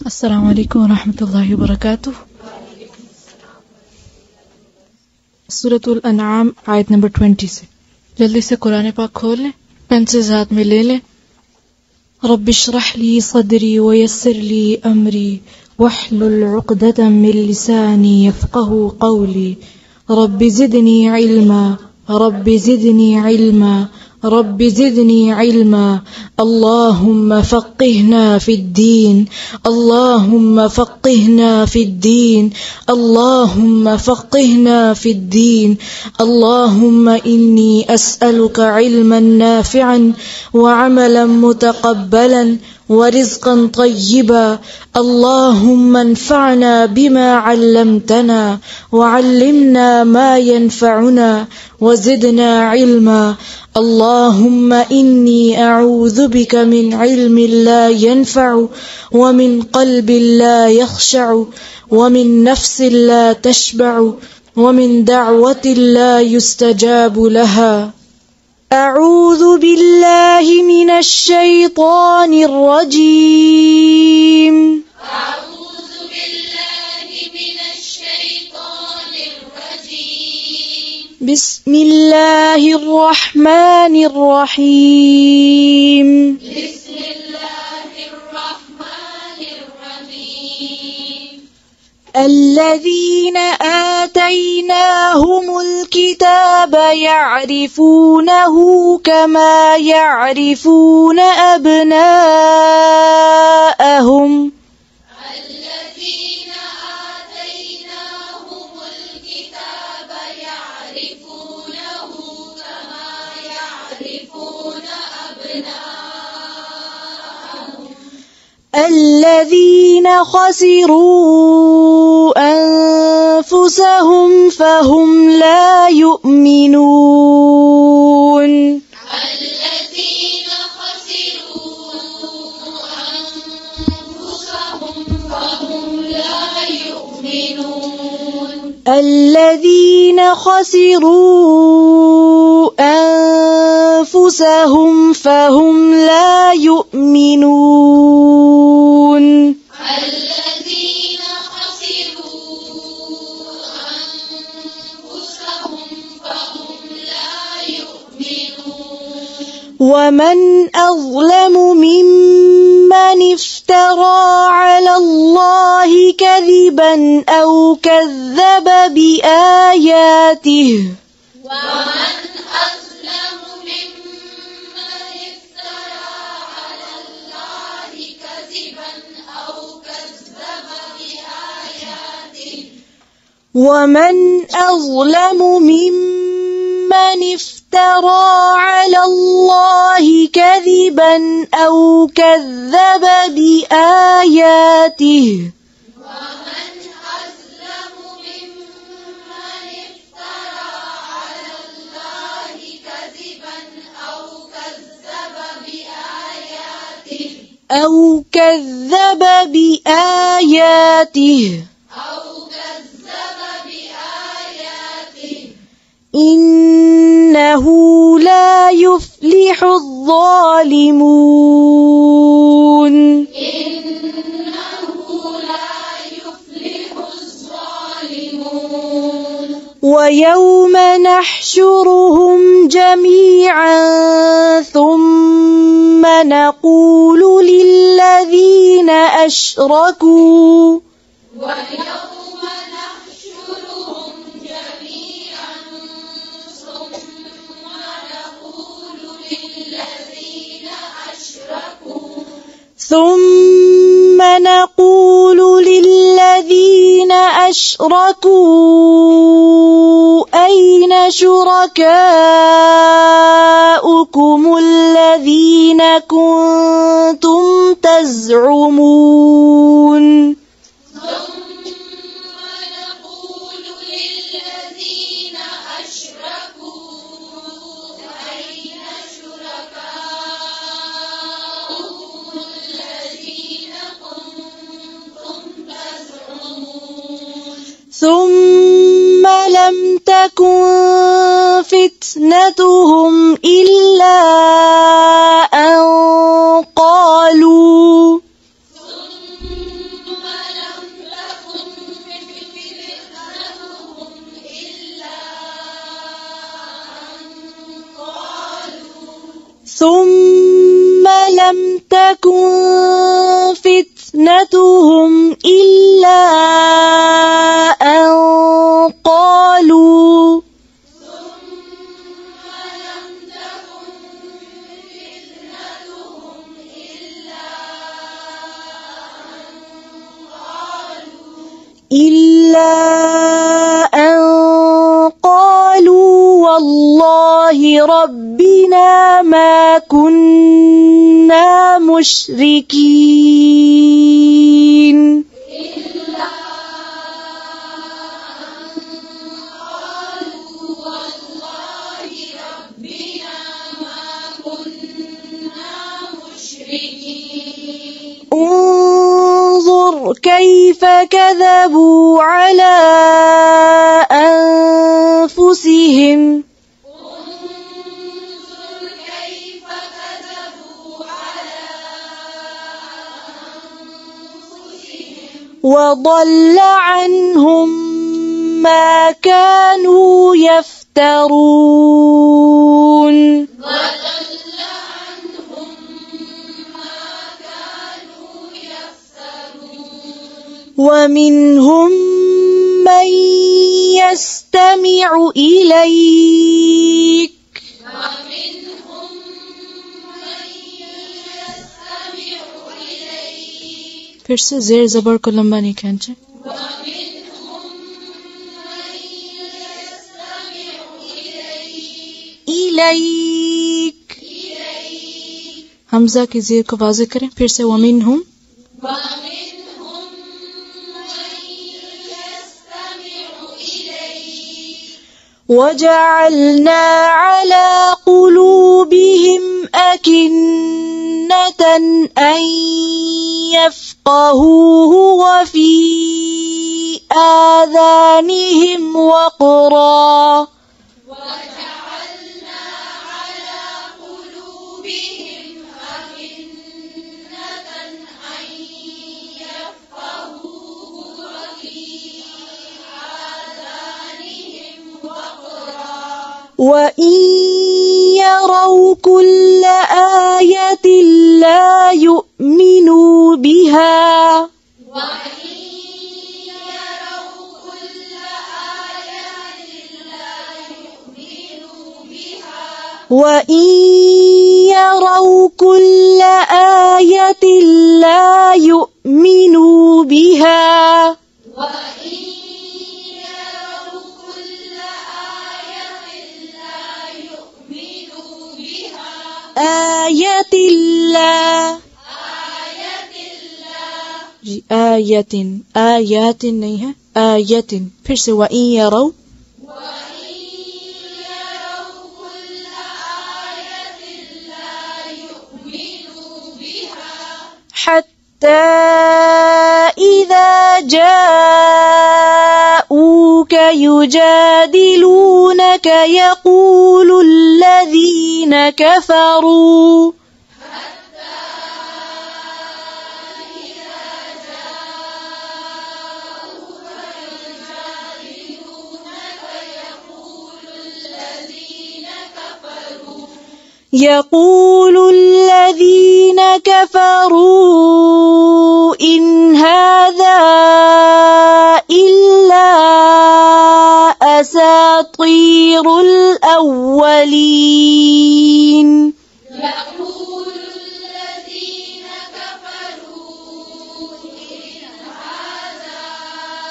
अस्सलाम वालेकुम रहमतुल्लाहि व बरकातुह। सूरतुल अनआम आयत नंबर 20 से जल्दी से कुरान पाक खोल लें, पेंसिल हाथ में ले लें। रब्बिश्रह ली सदरी व यस्सिर ली अमरी वहलुल उक़दतम मिन लिसानी यफ़क़हू क़ौली रब्बि ज़िदनी इल्मा रब्बि ज़िदनी इल्मा रब्बि ज़िदनी इल्मा अल्लाहुम्मा फ़क़्क़िहना फ़िद्दीन अल्लाहुम्मा फ़क़्क़िहना फ़िद्दीन अल्लाहुम्मा फ़क़्क़िहना फ़िद्दीन अल्लाहुम्मा इन्नी अस्अलुका इल्मन नाफ़िअन व अमलन मुतक़ब्बलन व रिज़्क़न तय्यिबा अल्लाहुम्मा अन्फ़अना बिमा अल्लमतना व अल्लिमना मा यनफ़अुना व ज़िदना इल्मा अल्लाहुम्मा इन्नी अऊज़ु बिका मिन इल्मिन ला यनफ़अु व मिन क़ल्बिन ला यख़शअु व मिन नफ़्सिन ला तशबअु व मिन दअवतिन ला युस्तजाबु लहा। अऊज़ु बिल्लाहि मिनश शैतानिर रजीम। बिस्मिल्लाहिर रहमानिर रहीम। الذين آتيناهم الكتاب يعرفونه كما يعرفون أبناءهم الذين خسروا أنفسهم فهم لا يؤمنون. الذين خسروا أنفسهم فهم لا يؤمنون. الذين خسروا أنفسهم فهم لا يؤمنون. ومن أظلم ممن افترى على الله كذبا أو كذب بآياته. ومن أظلم ممن افترى على الله كذبا أو كذب بآياته. ومن أظلم ممن افترى على الله كذبا أو كذب بآياته. ومن أظلم ممن افترى على الله كذبا أو كذب بآياته. إنه لا يفلح الظالمون. ويوم نحشرهم جميعا ثم نقول للذين أشركوا ثم نقول للذين أشركوا أين شركاؤكم الذين كنتم تزعمون. ثم لم تكن فتنتهم إلا أن قالوا تكن فتنتهم إلا أن قالوا والله ربنا ما كنا مشركين انظر كيف كذبوا على أنفسهم وضل عنهم ما كانوا يفترون ومنهم من يستمع إليك फिर से ज़ेर ज़बर को लंबा नहीं खींचे इलैक हमज़ा की ज़ेर को वाज़ेह करें फिर से वमिनहुम وجعلنا على قلوبهم أكنة أن يفقهوه وفي آذانهم وقرا وإن يروا كل آية لا يؤمنوا بها وإن يروا كل آية لا يؤمنوا بها آية الله जी आयतिन आयातिन नहीं है आयतिन फिर से वइन यरौ حتى إذا جاءوك يجادلونك يقول الذين كفروا يقول الذين كفروا إن هذا إلا أساطير الأولين يقول الذين كفروا إن هذا إلا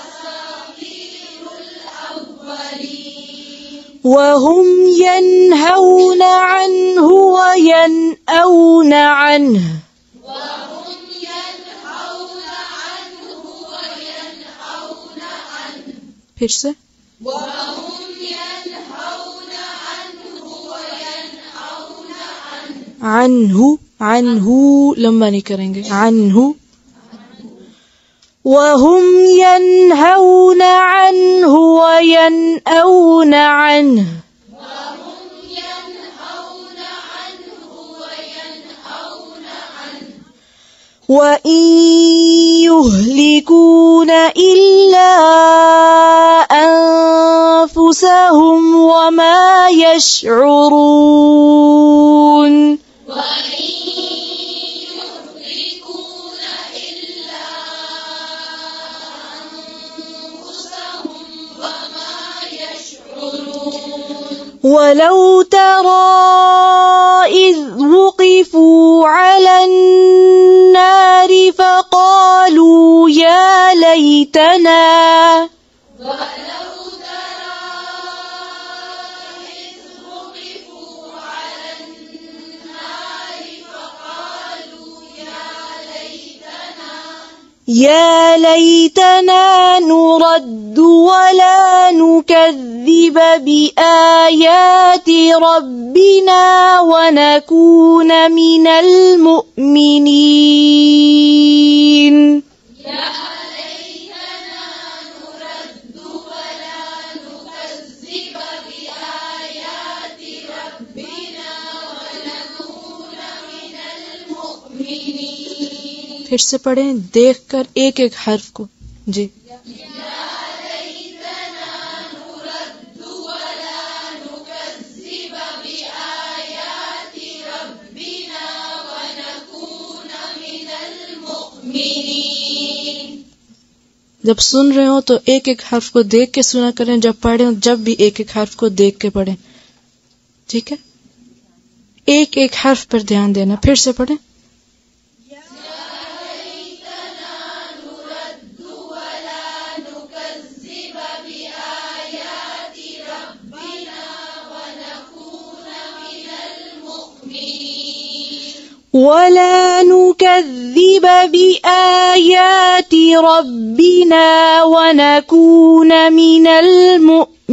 أساطير الأولين وهم ينهون عنه وينأون عنه फिर से عنه عنه लंबा नहीं करेंगे عنه وهم ينهون عنه وينأون عنه وإن يهلكون إلا أنفسهم وما يشعرون ولو ترى إذ وقفوا على النار فقالوا يا ليتنا يا ليتنا نرد ولا نكذب بآيات ربنا ونكون من المؤمنين फिर से पढ़ें देखकर एक एक हर्फ को जी जब सुन रहे हो तो एक एक हर्फ को देख के सुना करें, जब पढ़ें जब भी एक एक हर्फ को देख के पढ़ें, ठीक है। एक एक हर्फ पर ध्यान देना। फिर से पढ़ें। ولا نكذب بآيات ربنا ونكون من المؤمنين.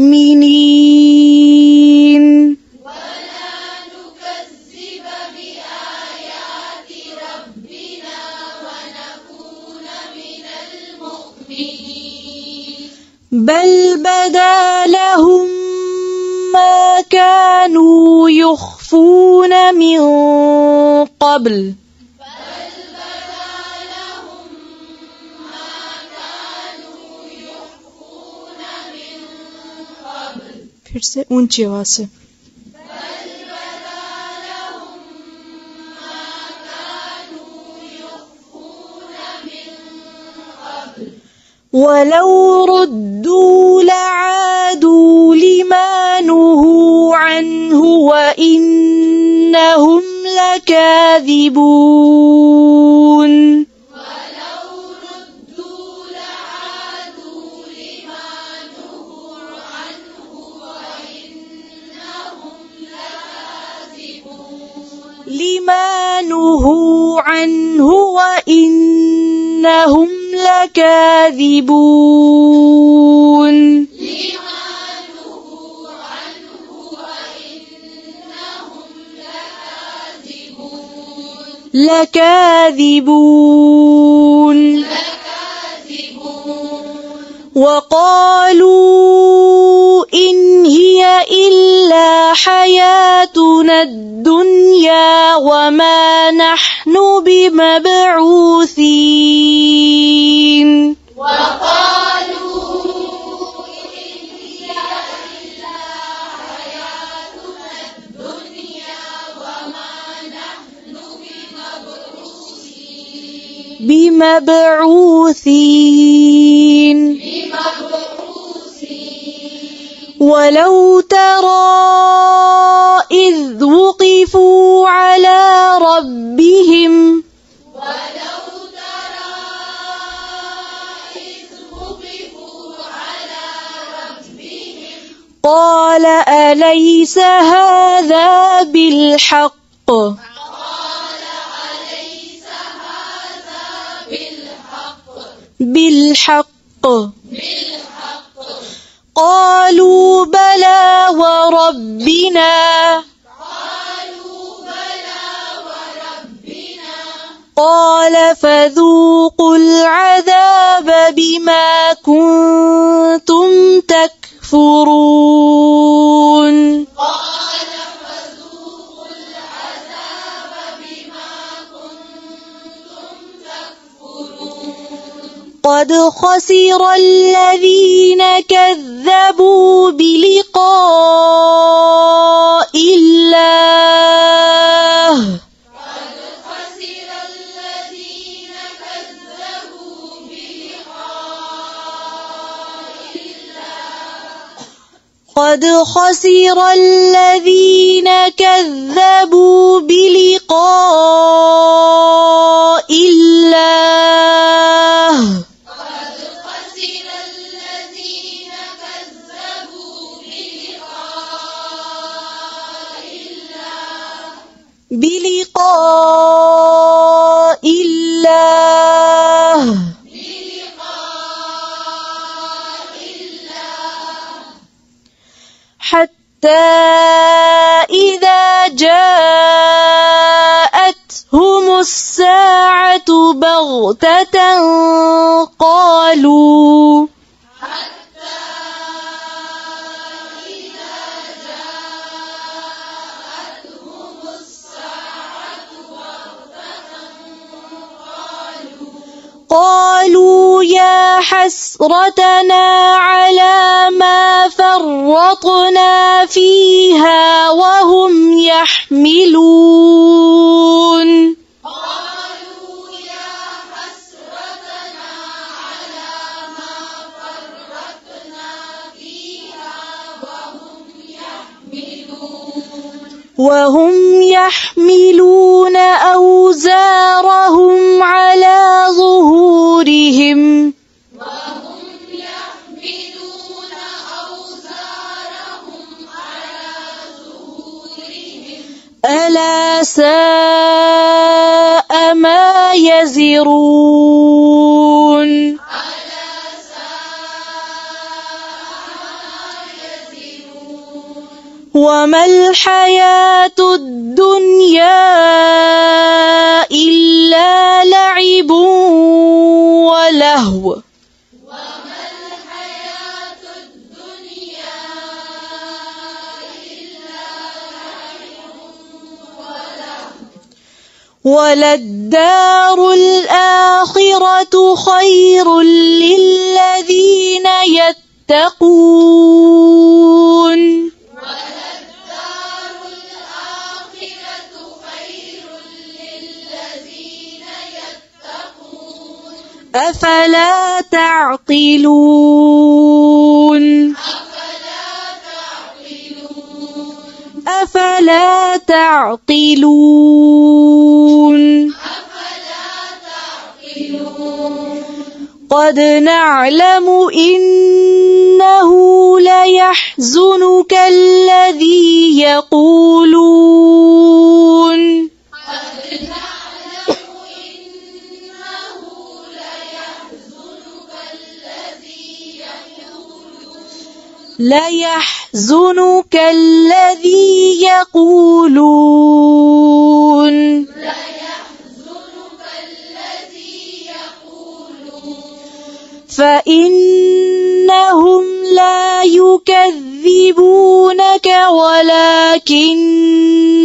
ولا نكذب بآيات ربنا ونكون من المؤمنين. بل بدا لهم ما كانوا يخفون من قبل. بل بدا لهم ما كانوا يخفون من قبل. फिर से ऊंची आवाज से। بل بدا لهم ما كانوا يخفون من قبل. ولو ردوا لعادوا لما نهوا عنه وإنهم لكاذبون. ولو ردوا لعادوا لما نهوا عنه وإنهم لكاذبون. لما نهوا عنه وإنهم لكاذبون. لكاذبون. وقالوا إن هي إلا حياتنا الدنيا وما نحن بمبعوثين. وقالوا إن هي إلا حياتنا الدنيا وما نحن بمبعوثين. ولو ترى إذ وقفوا على ربهم. ولو ترى إذ وقفوا على ربهم. قال أليس هذا بالحق. بالحق. قالوا بلى وربنا. قال فذوقوا العذاب بما كنتم تكفرون. قد خسر الذين كذبوا بلقاء الله قد خسر الذين كذبوا بلقاء الله بلقاء الله حتى إذا جاءتهم الساعة بغتة قالوا يا حسرتنا على ما فرطنا فيها وهم يحملون وهم يحملون أوزارهم على ظهورهم ألا ساء ما يزرون وما الحياة الدنيا إلا لعب ولهو وللدار الآخرة خير للذين يتقون أفلا تعقلون أفلا تعقلون قد نعلم إنه ليحزنك الذي يقولون ليحزنك الذي يقولون فإنهم لا يكذبونك ولكن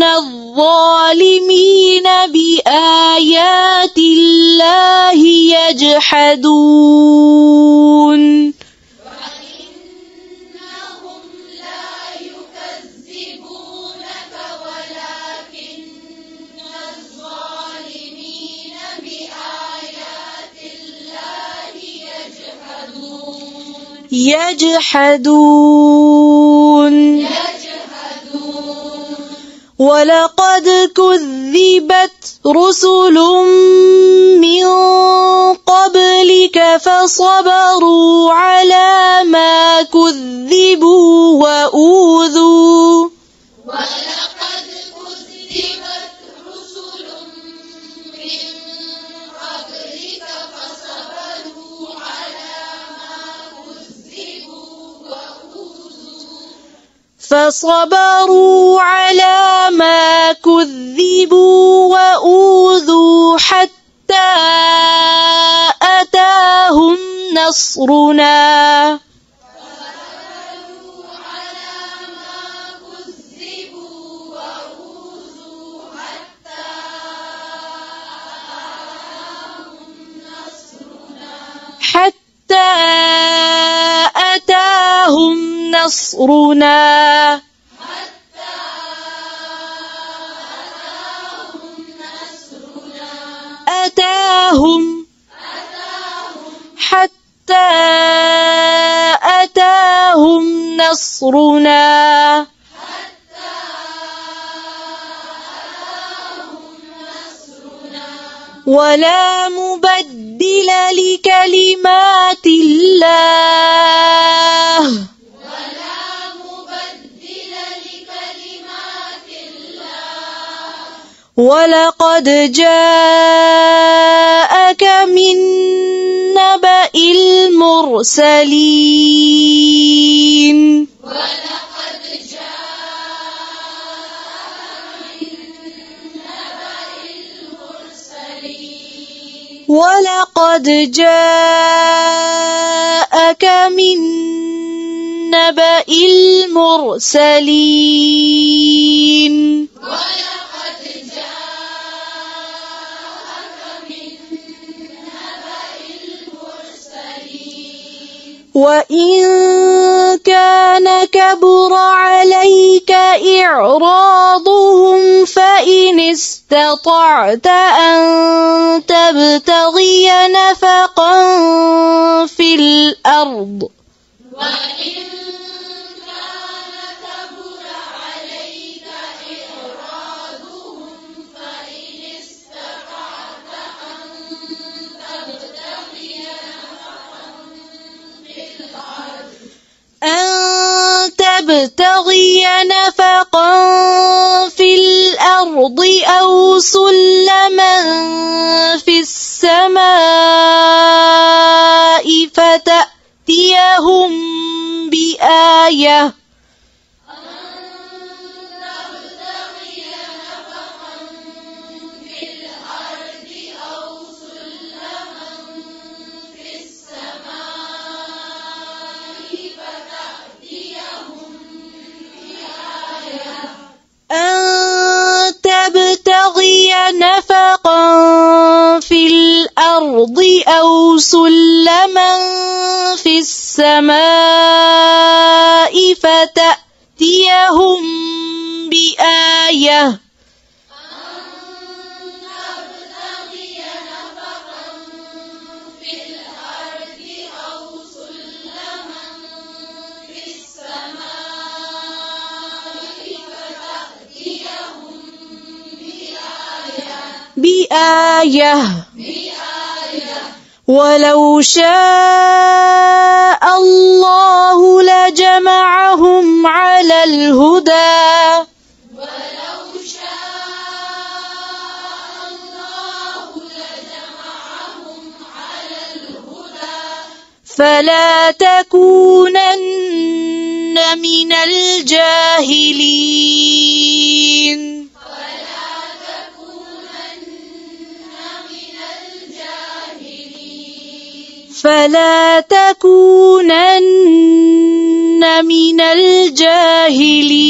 الظالمين بآيات الله يجحدون يجحدون ولقد كذبت رسل من قبلك فصبروا على ما كذبوا وأوذوا فصبروا على ما كذبوا وأوذوا حتى أتاهم نصرنا نصرنا حتى أتاهم نصرنا ولا مبدل لكلمات الله ولقد جاءك من نبأ المرسلين ولقد جاءك من نبأ المرسلين وإن كان كبر عليك إعراضهم فإن استطعت أن تبتغي نفقا في الأرض أو سلما في السماء فتأتيهم بآية نفقا في الأرض أو سلما في السماء فتأتيهم بآية ولو شاء الله لجمعهم على الهدى فلا تكونن من الجاهلين فلا تكونن من الجاهلين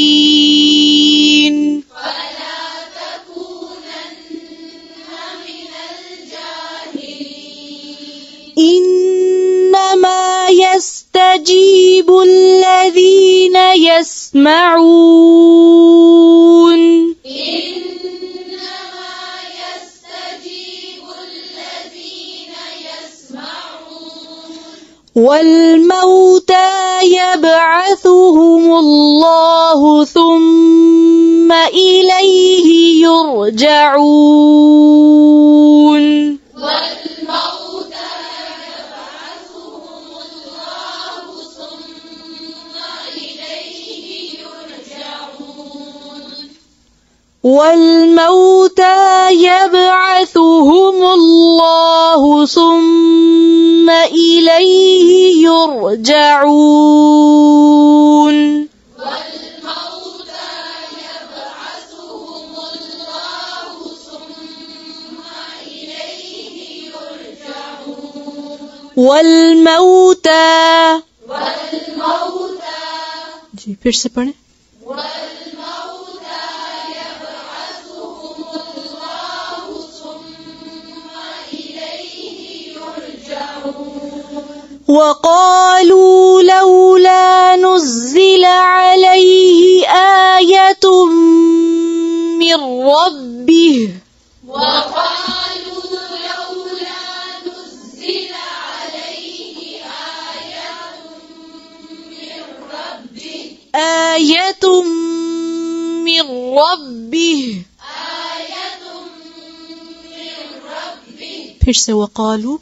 إنما يستجيب الذين يسمعون والموتى يبعثهم الله ثم إليه يرجعون والموتى يبعثهم الله ثم إليه يرجعون والموتى जी फिर से पढ़ें وقالوا لولا نزل ربه وقالوا لولا نزل عليه آية من ربه फिर से वक़ालू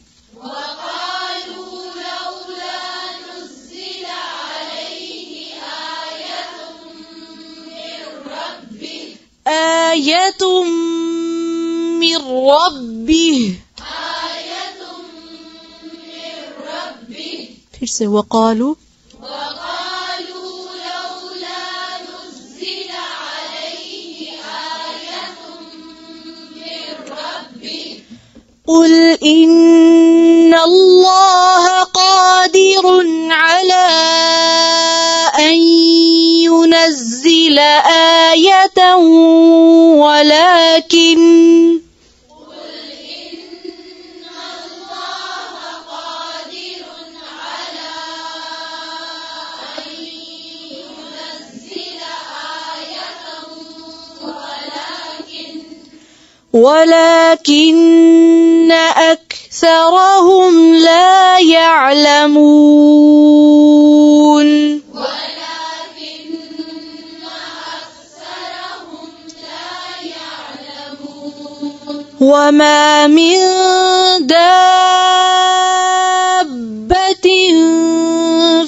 लौला नुज़्ज़िल अलैहि आयतुम मिर रब्बिह फिर से वक़ालू लौला नुज़्ज़िल अलैहि قل إن الله قادر على أن ينزل آية ولكن ولكن أكثرهم لا يعلمون وما من دابة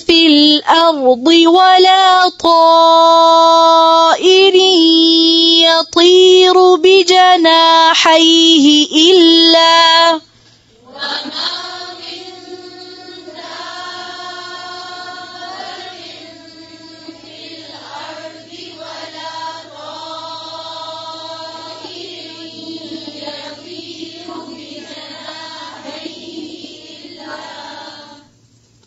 في الأرض ولا طائر يطير بجناحيه إلا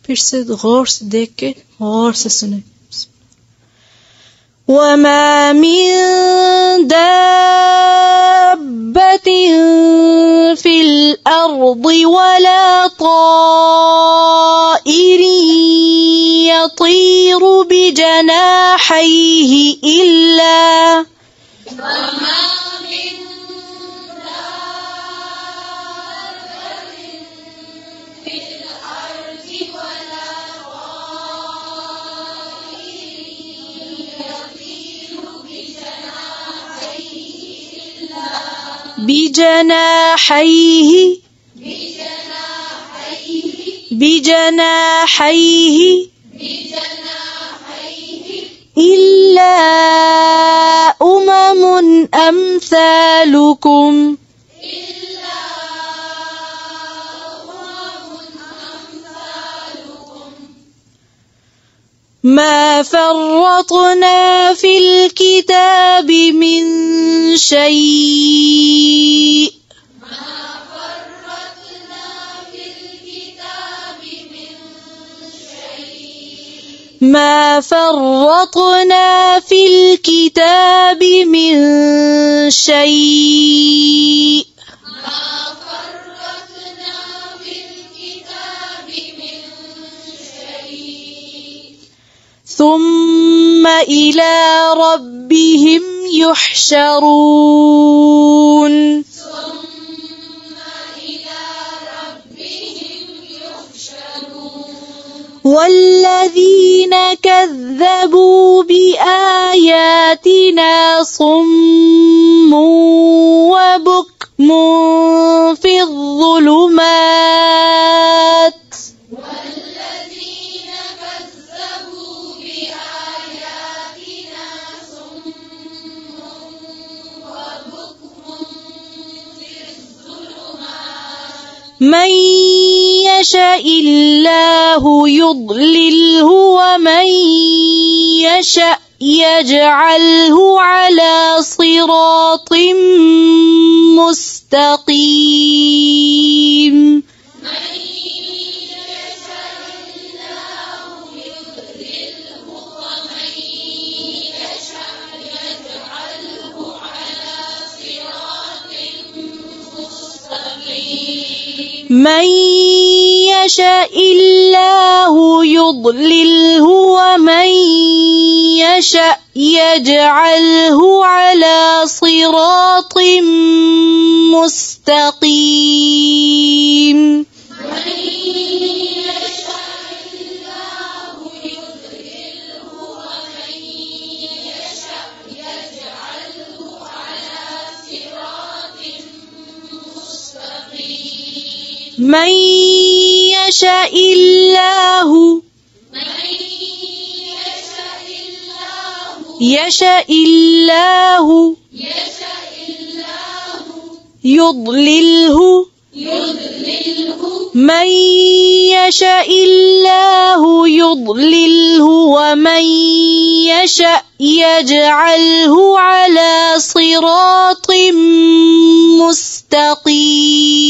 फिर से गौर से देख के गौर से सुने وما من دابة في الأرض ولا طائر يطير بجناحيه إلا بجناحيه إلا أمم أمثالكم ما فرطنا في الكتاب من شيء ما فرطنا في الكتاب من شيء ثم إلى ربهم يحشرون والذين كذبوا بآياتنا صم وبكم في الظلمات من يشاء الله يضلله ومن يشاء يجعله على صراط مستقيم من يشاء الله يضلله ومن يشاء يجعله على صراط مستقيم من يشاء الله يضلله من يشاء الله يضلله ومن يشاء يجعله على صراط مستقيم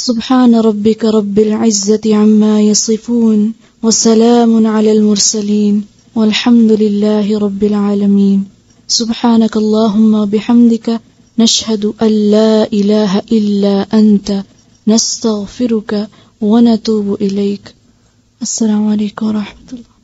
سبحان ربك رب العزة عما يصفون وسلام على المرسلين والحمد لله رب العالمين. سبحانك اللهم بحمدك نشهد أن لا إله إلا أنت نستغفرك ونتوب إليك. السلام عليكم ورحمة الله.